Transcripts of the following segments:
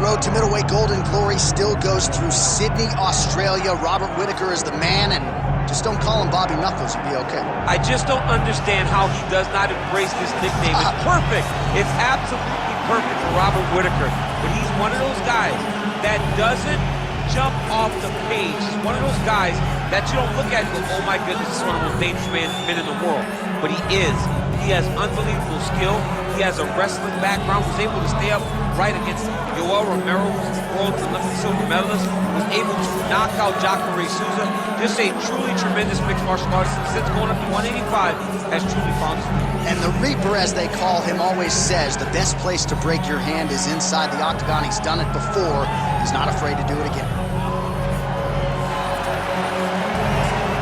road to middleweight golden glory still goes through Sydney, Australia. Robert Whittaker is the man, and just don't call him Bobby Knuckles, you'll be okay. I just don't understand how he does not embrace this nickname. It's perfect. It's absolutely perfect for Robert Whittaker. But he's one of those guys that doesn't jump off the page. He's one of those guys that you don't look at and go, oh my goodness, this is one of the most dangerous men in the world. But he is. He has unbelievable skill. He has a wrestling background, was able to stay up right against Yoel Romero, who's the world's Olympic silver medalist, was able to knock out Jacare Souza. Just a truly tremendous mixed martial artist. Since going up to 185, has truly found his feet. And the Reaper, as they call him, always says the best place to break your hand is inside the octagon. He's done it before. He's not afraid to do it again.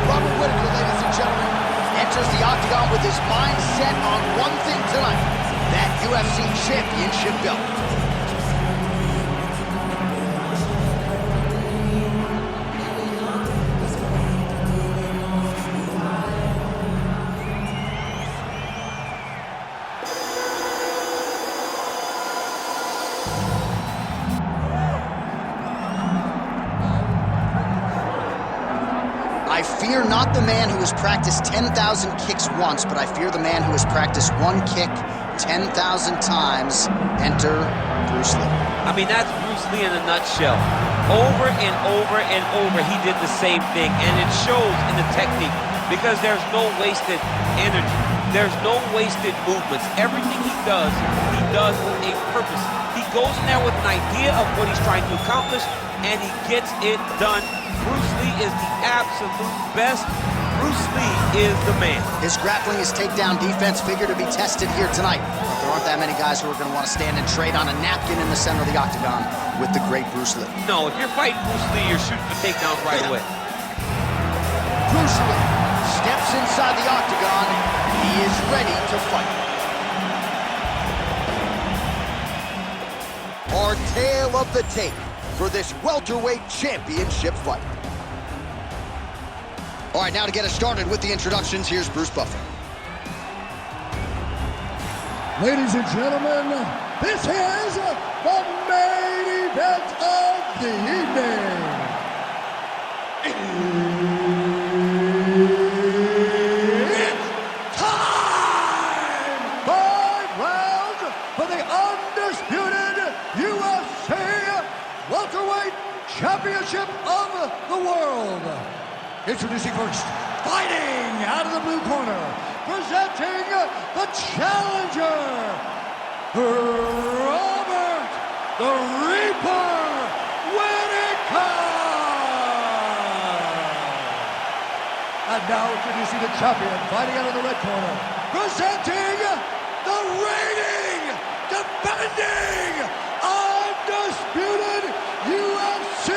Robert Whittaker, ladies and gentlemen, enters the octagon with his mind set on one thing tonight, that UFC championship belt. I fear not the man who has practiced 10,000 kicks once, but I fear the man who has practiced one kick 10,000 times. Enter Bruce Lee. I mean, that's Bruce Lee in a nutshell. Over and over and over, he did the same thing, and it shows in the technique because there's no wasted energy. There's no wasted movements. Everything he does with a purpose. He goes in there with an idea of what he's trying to accomplish, and he gets it done. Bruce Lee is the absolute best. Bruce Lee is the man. His grappling, his takedown defense figure to be tested here tonight. But there aren't that many guys who are going to want to stand and trade on a napkin in the center of the octagon with the great Bruce Lee. No, if you're fighting Bruce Lee, you're shooting for takedowns right away. Bruce Lee steps inside the octagon. He is ready to fight. Our tale of the tape for this welterweight championship fight. All right, now to get us started with the introductions, here's Bruce Buffer. Ladies and gentlemen, this is the main event of the evening. It's time! 5 rounds for the undisputed UFC welterweight championship of the world. Introducing first, fighting out of the blue corner, presenting the challenger, Robert the Reaper Whittaker. And now introducing the champion, fighting out of the red corner, presenting the reigning, defending, undisputed UFC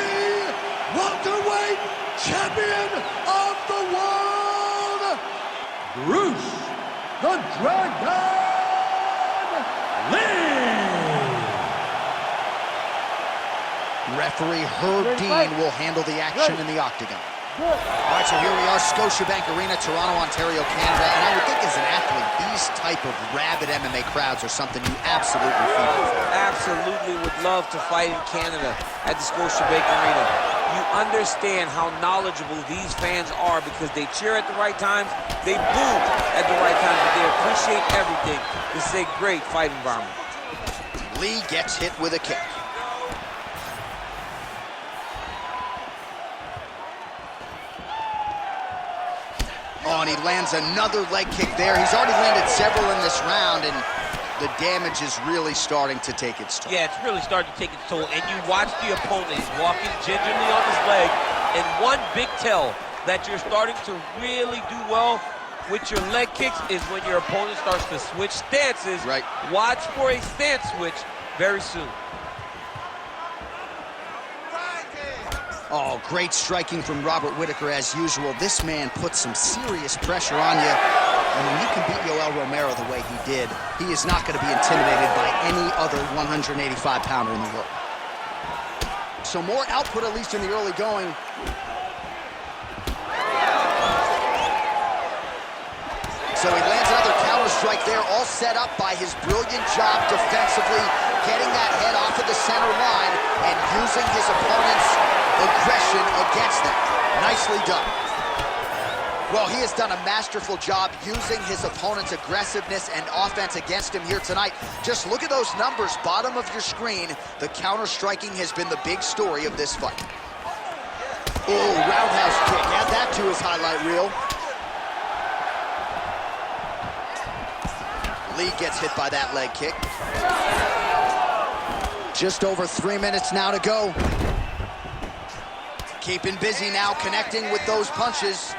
welterweight champion of the world, Bruce the Dragon Lee. Referee Herb Dean will handle the action in the octagon. All right, so here we are, Scotiabank Arena, Toronto, Ontario, Canada. And I would think as an athlete, these type of rabid MMA crowds are something you absolutely feed for. Absolutely would love to fight in Canada at the Scotiabank Arena. You understand how knowledgeable these fans are because they cheer at the right times, they boo at the right times, but they appreciate everything. This is a great fight environment. Lee gets hit with a kick. Oh, and he lands another leg kick there. He's already landed several in this round, and the damage is really starting to take its toll. Yeah, it's really starting to take its toll. And you watch the opponent. He's walking gingerly on his leg. And one big tell that you're starting to really do well with your leg kicks is when your opponent starts to switch stances. Right. Watch for a stance switch very soon. Oh, great striking from Robert Whittaker as usual. This man puts some serious pressure on you. And when you can beat Yoel Romero the way he did, he is not going to be intimidated by any other 185-pounder in the world. So more output, at least in the early going. So he lands another counter strike there, all set up by his brilliant job defensively, getting that head off of the center line and using his opponent's aggression against them. Nicely done. Well, he has done a masterful job using his opponent's aggressiveness and offense against him here tonight. Just look at those numbers, bottom of your screen. The counter-striking has been the big story of this fight. Oh, roundhouse kick. Add that to his highlight reel. Lee gets hit by that leg kick. Just over 3 minutes now to go. Keeping busy now, connecting with those punches.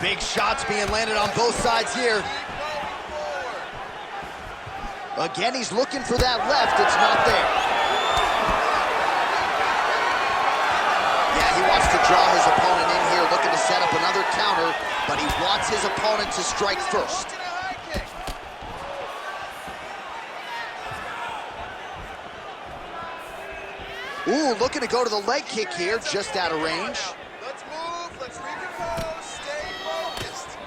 Big shots being landed on both sides here. Again, he's looking for that left. It's not there. Yeah, he wants to draw his opponent in here, looking to set up another counter, but he wants his opponent to strike first. Ooh, looking to go to the leg kick here, just out of range. Let's move, let's recompose, stay focused.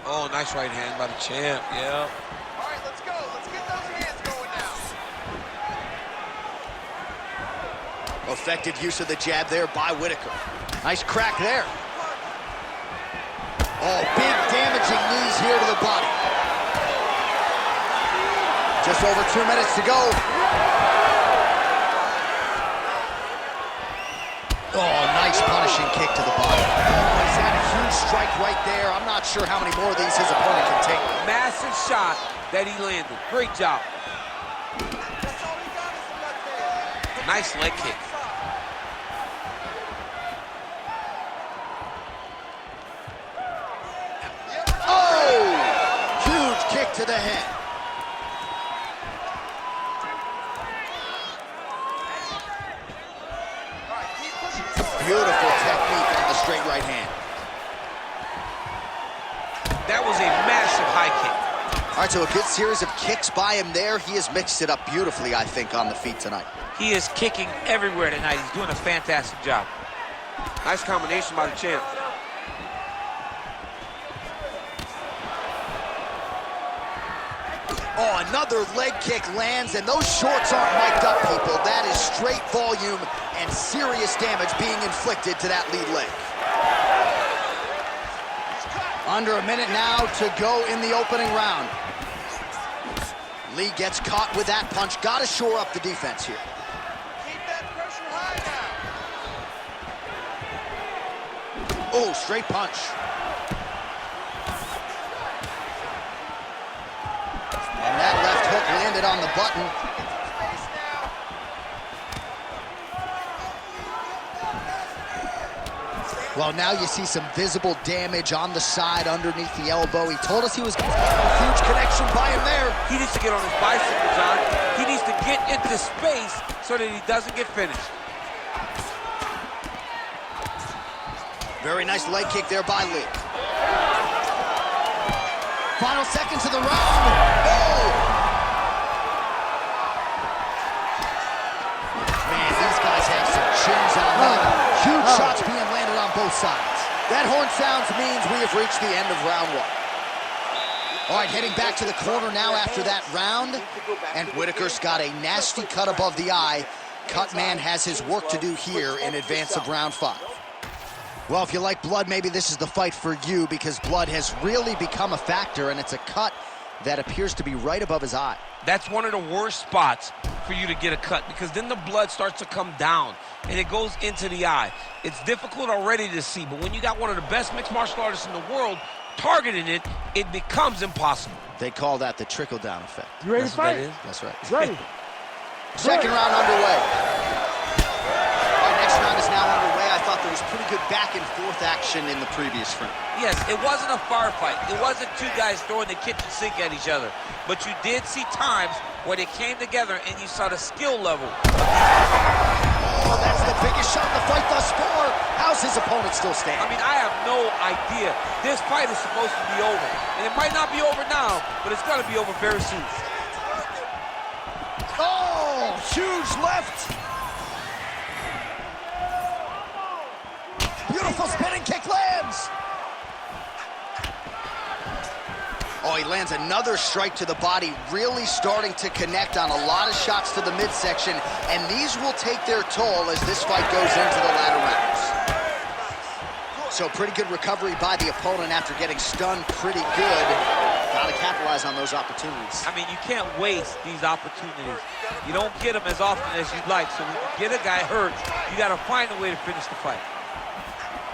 Oh, nice right hand by the champ, yeah. All right, let's go, let's get those hands going now. Effective use of the jab there by Whittaker. Nice crack there. Oh, big damaging knees here to the body. Just over 2 minutes to go. Oh, nice punishing kick to the body. Oh, he's had a huge strike right there. I'm not sure how many more of these his opponent can take. Massive shot that he landed. Great job. Nice leg kick. Oh! Huge kick to the head. Beautiful technique on the straight right hand. That was a massive high kick. All right, so a good series of kicks by him there. He has mixed it up beautifully, I think, on the feet tonight. He is kicking everywhere tonight. He's doing a fantastic job. Nice combination by the champ. Oh, another leg kick lands, and those shorts aren't mic'd up, people. That is straight volume and serious damage being inflicted to that lead leg. Under a minute now to go in the opening round. Lee gets caught with that punch. Got to shore up the defense here. Keep that pressure high now. Oh, straight punch. And that left hook landed on the button. Well, now you see some visible damage on the side underneath the elbow. He told us he was a huge connection by him there. He needs to get on his bicycle, John. He needs to get into space so that he doesn't get finished. Very nice leg kick there by Lee. Final seconds of the round. Oh! Man, these guys have some chins on them. Huge shots being landed on both sides. That horn sounds means we have reached the end of round one. All right, heading back to the corner now after that round. And Whittaker's got a nasty cut above the eye. Cutman has his work to do here in advance of round 5. Well, if you like blood, maybe this is the fight for you, because blood has really become a factor, and it's a cut that appears to be right above his eye. That's one of the worst spots for you to get a cut, because then the blood starts to come down and it goes into the eye. It's difficult already to see, but when you got one of the best mixed martial artists in the world targeting it, it becomes impossible. They call that the trickle-down effect. You ready to fight? That's right. Ready. Second round underway. All right, next round is now underway. I thought there was pretty good back and forth action in the previous round. Yes, it wasn't a firefight. It wasn't two guys throwing the kitchen sink at each other. But you did see times where they came together and you saw the skill level. Oh, that's the biggest shot in the fight thus far. How's his opponent still standing? I mean, I have no idea. This fight is supposed to be over. And it might not be over now, but it's going to be over very soon. Oh, huge left. Beautiful spinning kick lands. Oh, he lands another strike to the body, really starting to connect on a lot of shots to the midsection, and these will take their toll as this fight goes into the latter rounds. So pretty good recovery by the opponent after getting stunned pretty good. Got to capitalize on those opportunities. I mean, you can't waste these opportunities. You don't get them as often as you'd like, so when you get a guy hurt, you got to find a way to finish the fight.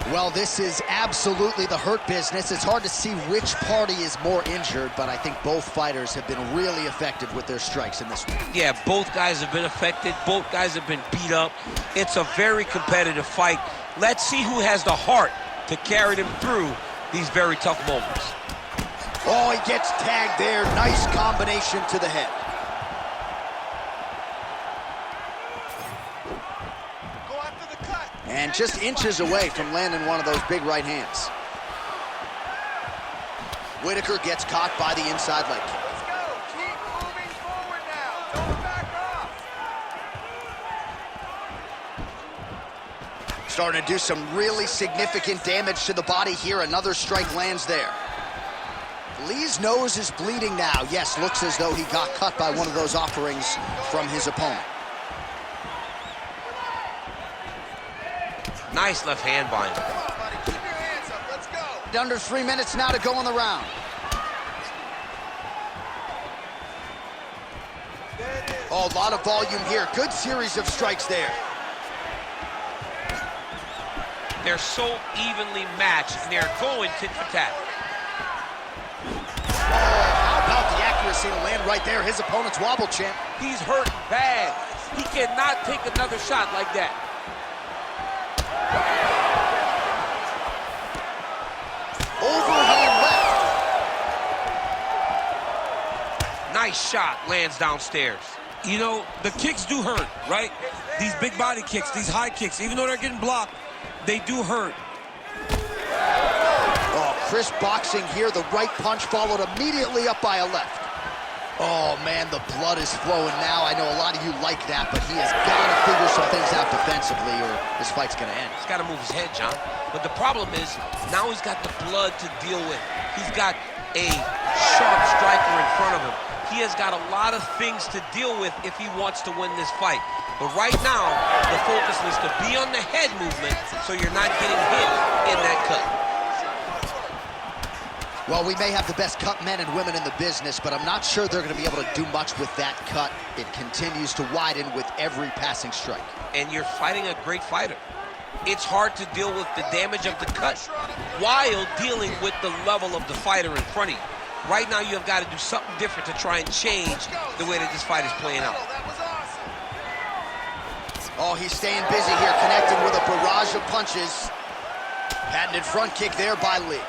Well, this is absolutely the hurt business. It's hard to see which party is more injured, but I think both fighters have been really effective with their strikes in this one. Yeah, both guys have been affected. Both guys have been beat up. It's a very competitive fight. Let's see who has the heart to carry them through these very tough moments. Oh, he gets tagged there. Nice combination to the head. And just inches away from landing one of those big right hands. Whittaker gets caught by the inside leg kick. Let's go. Keep moving forward now. Don't back off. Starting to do some really significant damage to the body here. Another strike lands there. Lee's nose is bleeding now. Yes, looks as though he got cut by one of those offerings from his opponent. Nice left hand bind. Come on, buddy. Keep your hands up. Let's go. Under 3 minutes now to go in the round. Oh, a lot of volume here. Good series of strikes there. They're so evenly matched, and they're going tit for tat. How about the accuracy to land right there? His opponent's wobble champ. He's hurting bad. He cannot take another shot like that. Overhand left. Nice shot, lands downstairs. You know, the kicks do hurt, right? These big body kicks, these high kicks, even though they're getting blocked, they do hurt. Oh, crisp boxing here. The right punch followed immediately up by a left. Oh, man, the blood is flowing now. I know a lot of you like that, but he has got to figure some things out defensively or this fight's going to end. He's got to move his head, John. But the problem is, now he's got the blood to deal with. He's got a sharp striker in front of him. He has got a lot of things to deal with if he wants to win this fight. But right now, the focus is to be on the head movement so you're not getting hit in that cut. Well, we may have the best cut men and women in the business, but I'm not sure they're going to be able to do much with that cut. It continues to widen with every passing strike. And you're fighting a great fighter. It's hard to deal with the damage of the cut while dealing with the level of the fighter in front of you. Right now, you have got to do something different to try and change the way that this fight is playing out. Oh, he's staying busy here, connecting with a barrage of punches. Patented front kick there by Lee.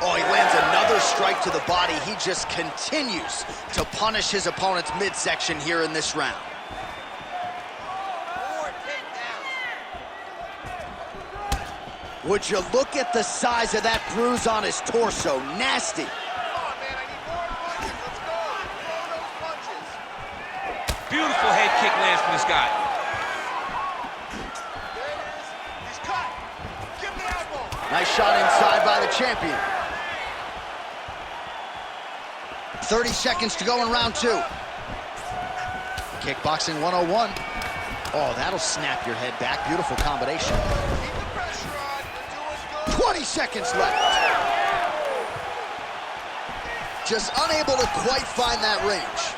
Oh, he lands another strike to the body. He just continues to punish his opponent's midsection here in this round. Would you look at the size of that bruise on his torso? Nasty. Come on, man. I need more punches. Let's go. Throw those punches. Beautiful head kick lands from this guy. There it is. He's cut. Give him the elbow. Nice shot inside by the champion. 30 seconds to go in round 2. Kickboxing 101. Oh, that'll snap your head back. Beautiful combination. Keep the pressure on. You're doing good. 20 seconds left. Just unable to quite find that range.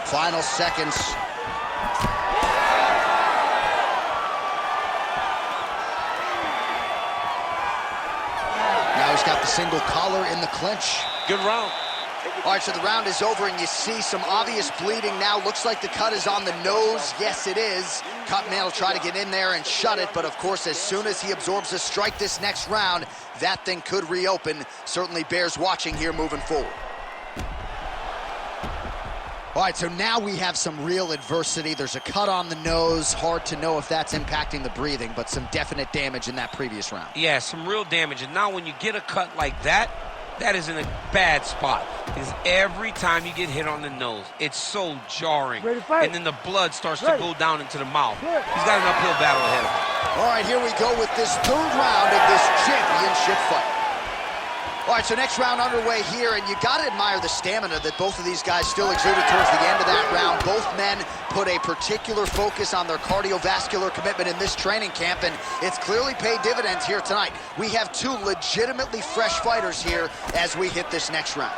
Final seconds. Now he's got the single collar in the clinch. Good round. All right, so the round is over, and you see some obvious bleeding now. Looks like the cut is on the nose. Yes, it is. Cutman will try to get in there and shut it, but of course, as soon as he absorbs a strike this next round, that thing could reopen. Certainly bears watching here moving forward. All right, so now we have some real adversity. There's a cut on the nose. Hard to know if that's impacting the breathing, but some definite damage in that previous round. Yeah, some real damage. And now when you get a cut like that, that is in a bad spot. Because every time you get hit on the nose, it's so jarring. And then the blood starts to go down into the mouth. He's got an uphill battle ahead of him. All right, here we go with this third round of this championship fight. All right, so next round underway here, and you got to admire the stamina that both of these guys still exuded towards the end of that round. Both men put a particular focus on their cardiovascular commitment in this training camp, and it's clearly paid dividends here tonight. We have two legitimately fresh fighters here as we hit this next round.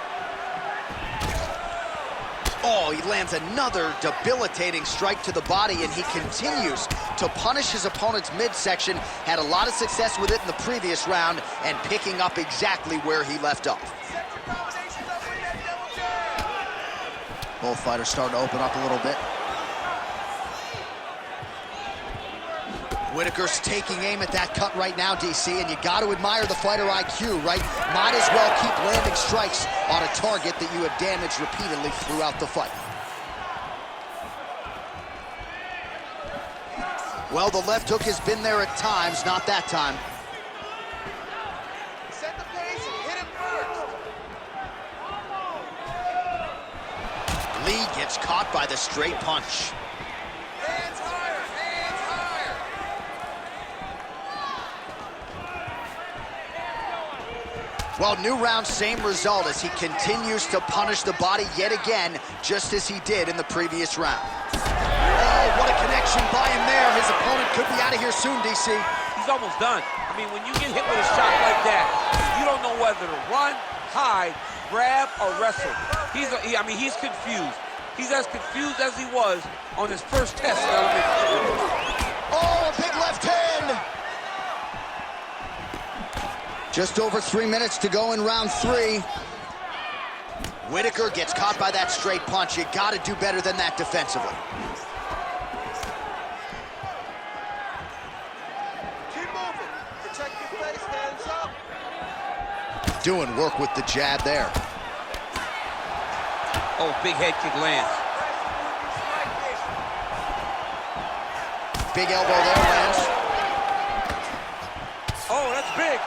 Oh, he lands another debilitating strike to the body, and he continues to punish his opponent's midsection. Had a lot of success with it in the previous round and picking up exactly where he left off. Both fighters starting to open up a little bit. Whittaker's taking aim at that cut right now, DC, and you got to admire the fighter IQ, right? Might as well keep landing strikes on a target that you have damaged repeatedly throughout the fight. Well, the left hook has been there at times, not that time. Set the pace and hit him first. Lee gets caught by the straight punch. Hands higher, hands higher. Well, new round, same result as he continues to punish the body yet again, just as he did in the previous round. Oh, what a connection by him there. His opponent could be out of here soon, DC. He's almost done. I mean, when you get hit with a shot like that, you don't know whether to run, hide, grab, or wrestle. He's confused. He's as confused as he was on his first test. Oh, a big left hand. Just over 3 minutes to go in round 3. Whittaker gets caught by that straight punch. You got to do better than that defensively. Keep moving. Protect your face, hands up. Doing work with the jab there. Oh, big head kick lands. Big elbow there, lands. Oh, that's big.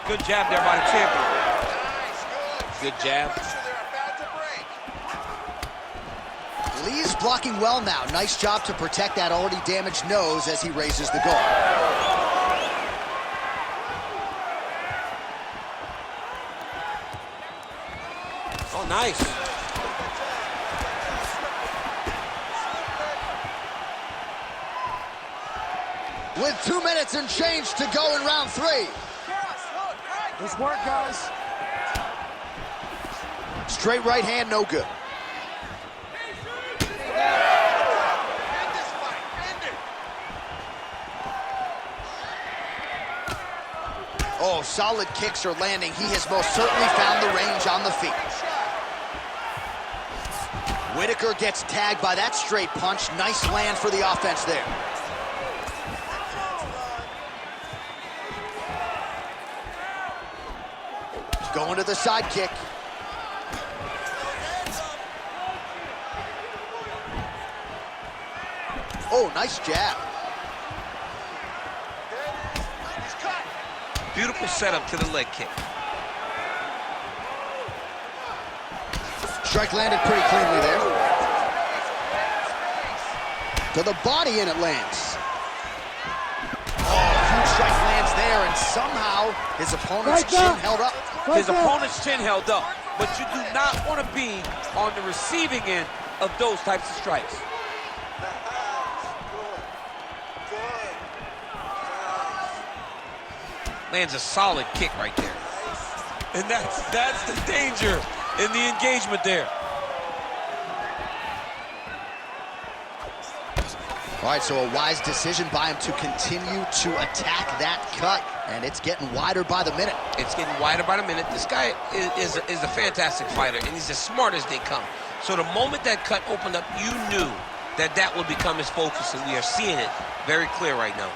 Good jab there by the champion. Nice, good. Good jab. They're about to break. Lee's blocking well now. Nice job to protect that already damaged nose as he raises the guard. Oh, nice. With 2 minutes and change to go in round 3. Nice work, guys. Straight right hand, no good. End this fight. End it. Oh, solid kicks are landing. He has most certainly found the range on the feet. Whittaker gets tagged by that straight punch. Nice land for the offense there. Going to the side kick. Oh, nice jab. Beautiful setup to the leg kick. Strike landed pretty cleanly there. To the body, and it lands. Oh, huge strike lands there, and somehow his opponent's chin held up. His opponent's chin held up, but you do not want to be on the receiving end of those types of strikes. Lands a solid kick right there. And that's the danger in the engagement there. All right, so a wise decision by him to continue to attack that cut, and it's getting wider by the minute. It's getting wider by the minute. This guy is a fantastic fighter, and he's as smart as they come. So the moment that cut opened up, you knew that that would become his focus, and we are seeing it very clear right now.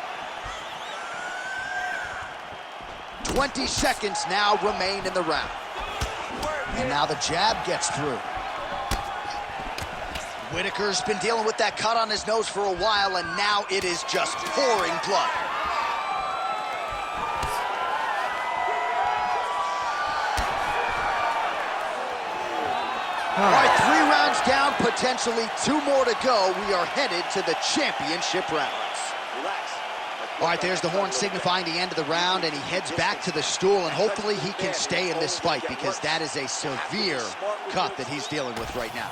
20 seconds now remain in the round. And now the jab gets through. Whittaker's been dealing with that cut on his nose for a while, and now it is just pouring blood. All right, 3 rounds down, potentially 2 more to go. We are headed to the championship rounds. All right, there's the horn signifying the end of the round, and he heads back to the stool, and hopefully he can stay in this fight because that is a severe cut that he's dealing with right now.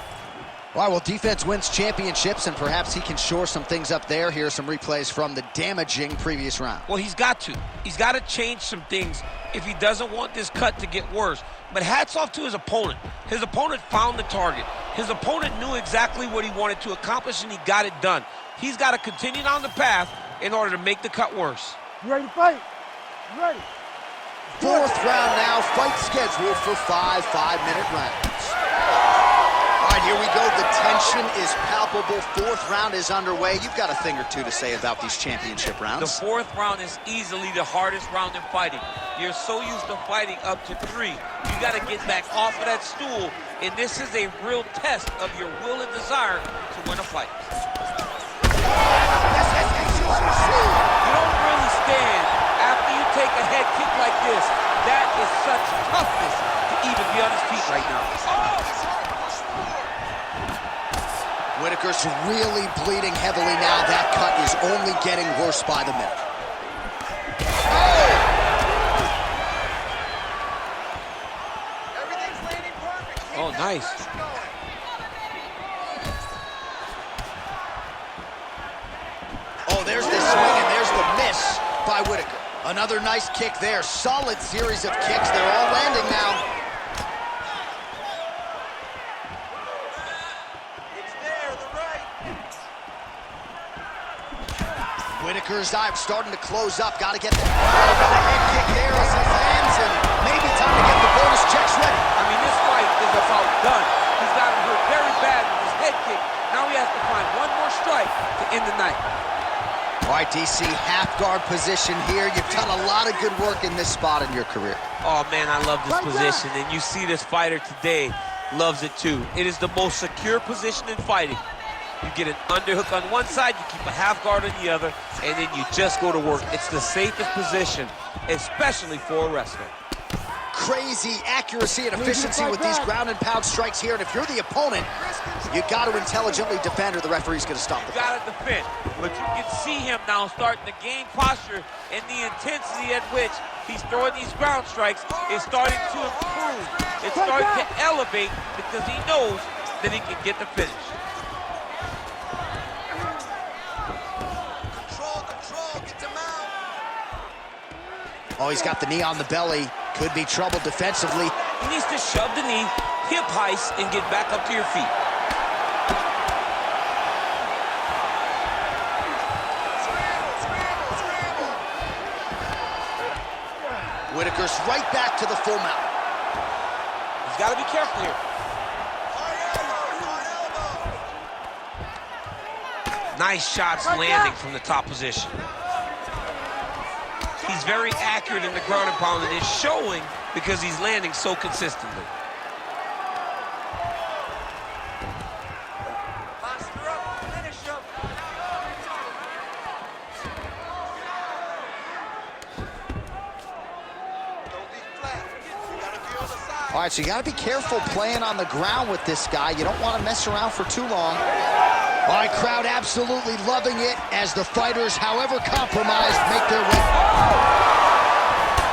All right, well, defense wins championships, and perhaps he can shore some things up there. Here are some replays from the damaging previous round. Well, he's got to. He's got to change some things if he doesn't want this cut to get worse. But hats off to his opponent. His opponent found the target. His opponent knew exactly what he wanted to accomplish, and he got it done. He's got to continue down the path in order to make the cut worse. You ready to fight? You ready? 4th round now, fight scheduled for 5 5-minute rounds. All right, here we go. The tension is palpable. 4th round is underway. You've got a thing or two to say about these championship rounds. The 4th round is easily the hardest round in fighting. You're so used to fighting up to 3. You got to get back off of that stool, and this is a real test of your will and desire to win a fight. You don't really stand after you take a head kick like this. That is such toughness to even be on his feet right now. Whittaker's really bleeding heavily now. That cut is only getting worse by the minute. Everything's landing perfect. Keep Oh, that nice. pressure going. Oh, there's the swing, and there's the miss by Whittaker. Another nice kick there. Solid series of kicks. They're all landing now. It's there, the right. Whittaker's eye starting to close up. Got to get the head kick there as he lands, and maybe time to get the bonus checks ready. I mean, this fight is about done. He's got him hurt very bad with his head kick. Now he has to find one more strike to end the night. All right, DC, half guard position here. You've done a lot of good work in this spot in your career. Oh, man, I love this position, and you see this fighter today loves it too. It is the most secure position in fighting. You get an underhook on one side, you keep a half guard on the other, and then you just go to work. It's the safest position, especially for a wrestler. Crazy accuracy and efficiency with these ground and pound strikes here, and if you're the opponent, you got to intelligently defend or the referee's going to stop the You got to defend, but you can see him now starting to gain posture, and the intensity at which he's throwing these ground strikes is starting to improve. It's starting to elevate because he knows that he can get the finish. Control, get him out. Oh, he's got the knee on the belly. Could be trouble defensively. He needs to shove the knee, hip heist, and get back up to your feet. Scramble. Whittaker's right back to the full mount. He's got to be careful here. Hard elbow. Nice shots landing from the top position. He's very accurate in the ground and pound, and it's showing because he's landing so consistently. Posture up, finish him. Don't be flat. You gotta be on the side. All right, so you got to be careful playing on the ground with this guy. You don't want to mess around for too long. All right, crowd absolutely loving it as the fighters, however compromised, make their way.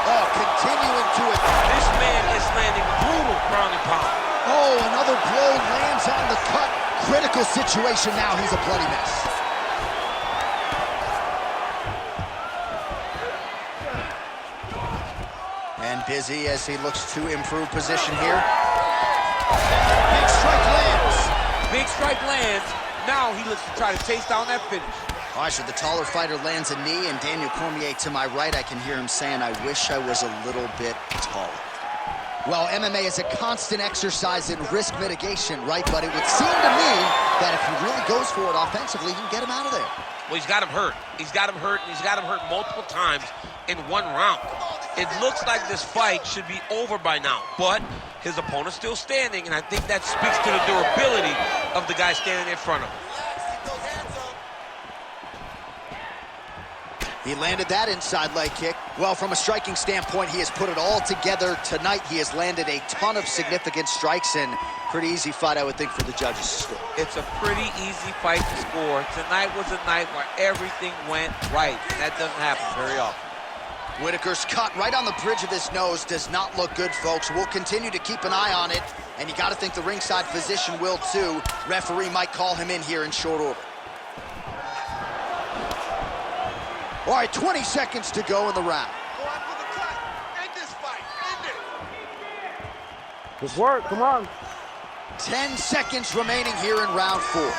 Oh, continuing to it. This man is landing brutal ground and pound. Oh, another blow lands on the cut. Critical situation now. He's a bloody mess. And busy as he looks to improve position here. Big strike lands. Big strike lands. Now he looks to try to chase down that finish. All right, so the taller fighter lands a knee, and Daniel Cormier to my right, I can hear him saying, I wish I was a little bit taller. Well, MMA is a constant exercise in risk mitigation, right? But it would seem to me that if he really goes for it offensively, he can get him out of there. Well, he's got him hurt. He's got him hurt, and he's got him hurt multiple times in one round. It looks like this fight should be over by now, but His opponent's still standing, and I think that speaks to the durability of the guy standing in front of him. He landed that inside leg kick. Well, from a striking standpoint, he has put it all together tonight. He has landed a ton of significant strikes, and pretty easy fight, I would think, for the judges to score. It's a pretty easy fight to score. Tonight was a night where everything went right, and that doesn't happen very often. Whittaker's cut right on the bridge of his nose does not look good, folks. We'll continue to keep an eye on it, and you got to think the ringside physician will too. Referee might call him in here in short order. All right, 20 seconds to go in the round. Go out for the cut. End this fight. End it. Good work, come on. 10 seconds remaining here in round 4.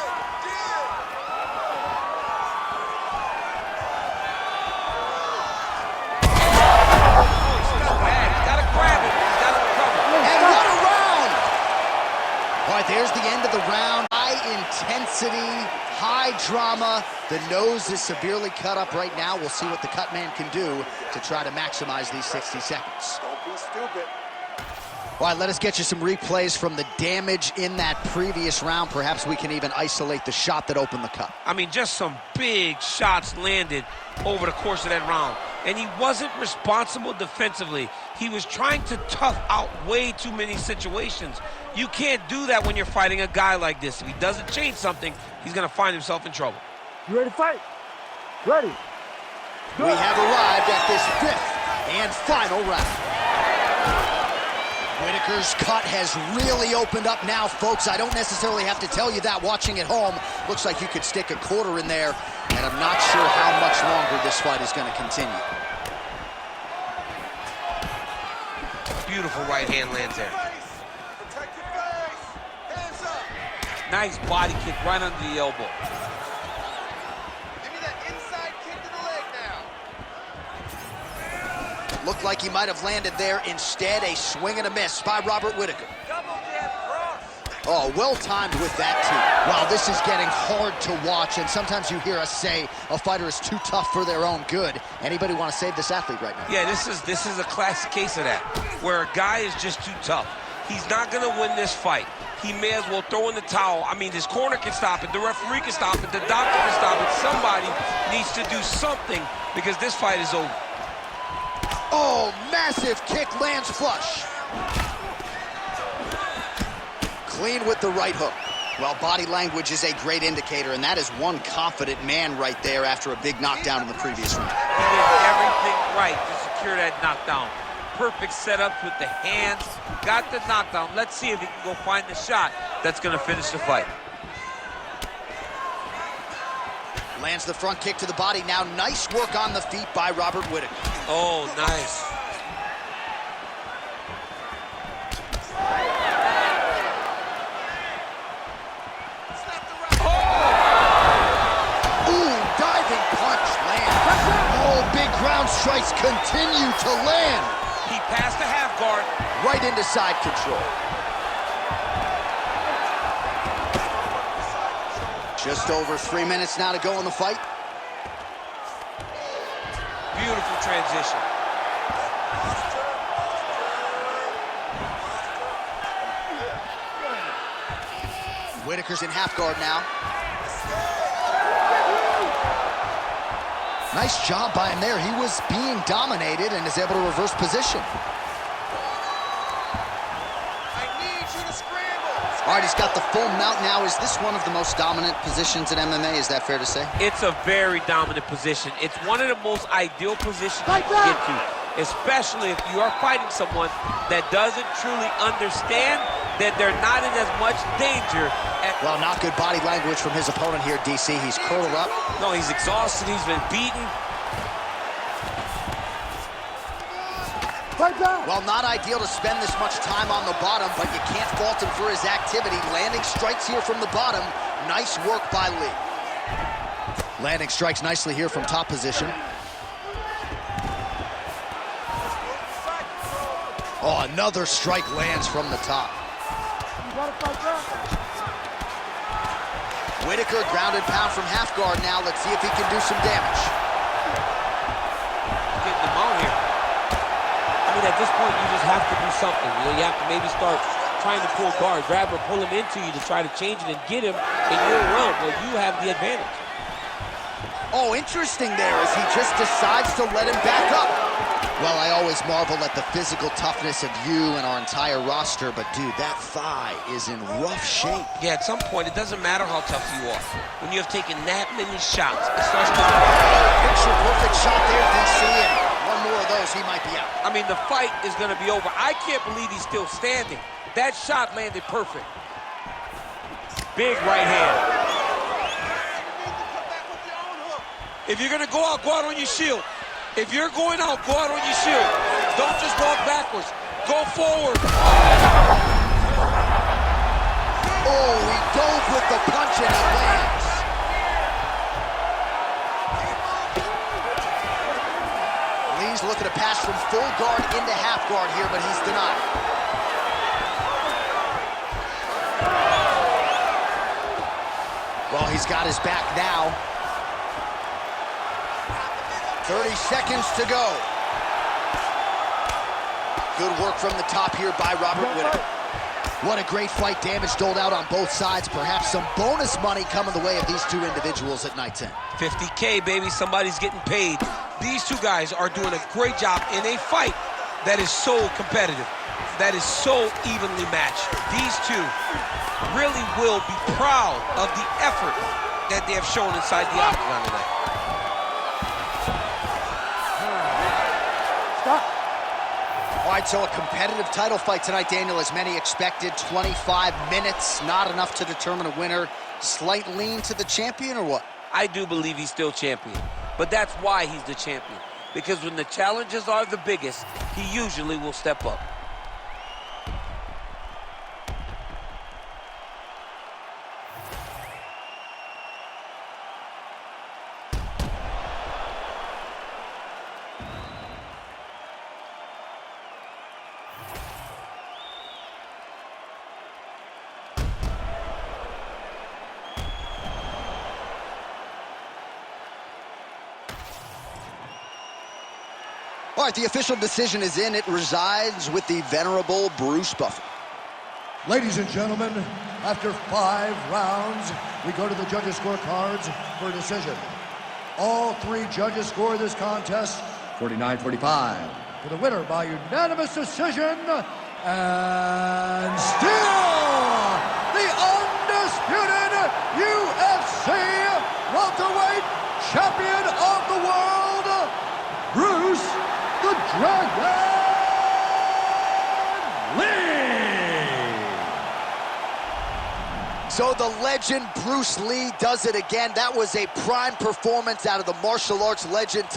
There's the end of the round. High intensity, high drama. The nose is severely cut up right now. We'll see what the cut man can do to try to maximize these 60 seconds. Don't be stupid. All right, let us get you some replays from the damage in that previous round. Perhaps we can even isolate the shot that opened the cut. I mean, just some big shots landed over the course of that round. And he wasn't responsible defensively. He was trying to tough out way too many situations. You can't do that when you're fighting a guy like this. If he doesn't change something, he's going to find himself in trouble. You ready to fight? Ready. We have arrived at this 5th and final round. Whittaker's cut has really opened up now, folks. I don't necessarily have to tell you that watching at home. Looks like you could stick a quarter in there, and I'm not sure how much longer this fight is going to continue. Beautiful right hand lands there. Protect your face. Hands up. Nice body kick right under the elbow. Give me that inside kick to the leg now. Looked like he might have landed there. Instead, a swing and a miss by Robert Whittaker. Double jab cross. Oh, well timed with that, too. Wow, this is getting hard to watch, and sometimes you hear us say a fighter is too tough for their own good. Anybody want to save this athlete right now? Yeah, this is a classic case of that, where a guy is just too tough. He's not going to win this fight. He may as well throw in the towel. I mean, his corner can stop it, the referee can stop it, the doctor can stop it. Somebody needs to do something because this fight is over. Oh, massive kick lands flush. Clean with the right hook. Well, body language is a great indicator, and that is one confident man right there after a big knockdown in the previous round. He did everything right to secure that knockdown. Perfect setups with the hands. Got the knockdown. Let's see if he can go find the shot that's going to finish the fight. Lands the front kick to the body. Now, nice work on the feet by Robert Whittaker. Oh, nice. Ooh, diving punch lands. Oh, big ground strikes continue to land. He passed the half guard. Right into side control. Just over 3 minutes now to go in the fight. Beautiful transition. Whittaker's in half guard now. Nice job by him there. He was being dominated and is able to reverse position. I need you to scramble. All right, he's got the full mount now. Is this one of the most dominant positions in MMA? Is that fair to say? It's a very dominant position. It's one of the most ideal positions you can get to, especially if you are fighting someone that doesn't truly understand that they're not in as much danger. Well, not good body language from his opponent here, DC. He's curled up. No, he's exhausted. He's been beaten. Well, not ideal to spend this much time on the bottom, but you can't fault him for his activity. Landing strikes here from the bottom. Nice work by Lee. Landing strikes nicely here from top position. Oh, another strike lands from the top. Whittaker grounded pound from half guard now. Let's see if he can do some damage. Getting him out here. I mean, at this point, you just have to do something. You know, you have to maybe start trying to pull guard, grab or pull him into you to try to change it and get him in your realm where you have the advantage. Oh, interesting there as he just decides to let him back up. Well, I always marvel at the physical toughness of you and our entire roster, but dude, that thigh is in rough shape. Yeah, at some point, it doesn't matter how tough you are. When you have taken that many shots, it starts to... Picture-perfect shot there, DC, and one more of those, he might be out. I mean, the fight is going to be over. I can't believe he's still standing. That shot landed perfect. Big right hand. If you're going to go out on your shield. If you're going out, go out on your shield. Don't just walk backwards. Go forward. Oh, he dove with the punch and it lands. Lee's looking to pass from full guard into half guard here, but he's denied. Well, he's got his back now. 30 seconds to go. Good work from the top here by Robert Whittaker. What a great fight, damage doled out on both sides. Perhaps some bonus money coming the way of these two individuals at night 10. 50K, baby, somebody's getting paid. These two guys are doing a great job in a fight that is so competitive, that is so evenly matched. These two really will be proud of the effort that they have shown inside the octagon tonight. All right, so a competitive title fight tonight, Daniel, as many expected. 25 minutes, not enough to determine a winner. Slight lean to the champion, or what? I do believe he's still champion, but that's why he's the champion. Because when the challenges are the biggest, he usually will step up. All right, the official decision is in. It resides with the venerable Bruce Buffer. Ladies and gentlemen, after 5 rounds, we go to the judges' scorecards for a decision. All 3 judges score this contest 49-45. For the winner by unanimous decision, and still the undisputed UFC welterweight champion of the world, Bruce the Dragon Lee! So the legend Bruce Lee does it again. That was a prime performance out of the martial arts legend.